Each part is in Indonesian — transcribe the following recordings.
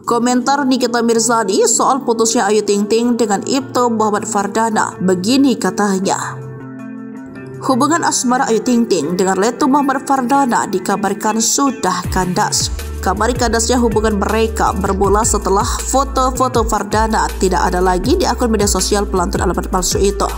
Komentar Nikita Mirzani soal putusnya Ayu Ting Ting dengan Ibtu Muhammad Fardana, begini katanya. Hubungan asmara Ayu Ting Ting dengan Letu Muhammad Fardana dikabarkan sudah kandas. Kabar kandasnya hubungan mereka bermula setelah foto-foto Fardana tidak ada lagi di akun media sosial pelantun alamat palsu itu.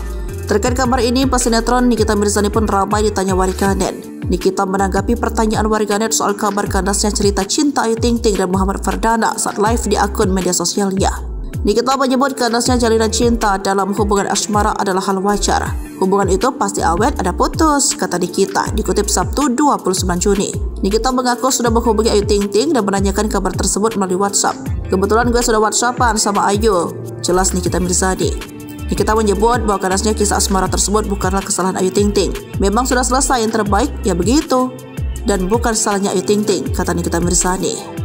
Terkait kabar ini, pesinetron Nikita Mirzani pun ramai ditanya warganet. Nikita menanggapi pertanyaan warganet soal kabar kandasnya cerita cinta Ayu Ting Ting dan Muhammad Fardana saat live di akun media sosialnya. Nikita menyebut kandasnya jalinan cinta dalam hubungan asmara adalah hal wajar. Hubungan itu pasti awet, ada putus, kata Nikita, dikutip Sabtu 29 Juni. Nikita mengaku sudah menghubungi Ayu Ting Ting dan menanyakan kabar tersebut melalui WhatsApp. Kebetulan gue sudah WhatsAppan sama Ayu, jelas Nikita Mirzani. Nikita menyebut bahwa kandasnya kisah asmara tersebut bukanlah kesalahan Ayu Ting Ting. Memang sudah selesai, yang terbaik ya begitu. Dan bukan salahnya Ayu Ting Ting, kata Nikita Mirzani.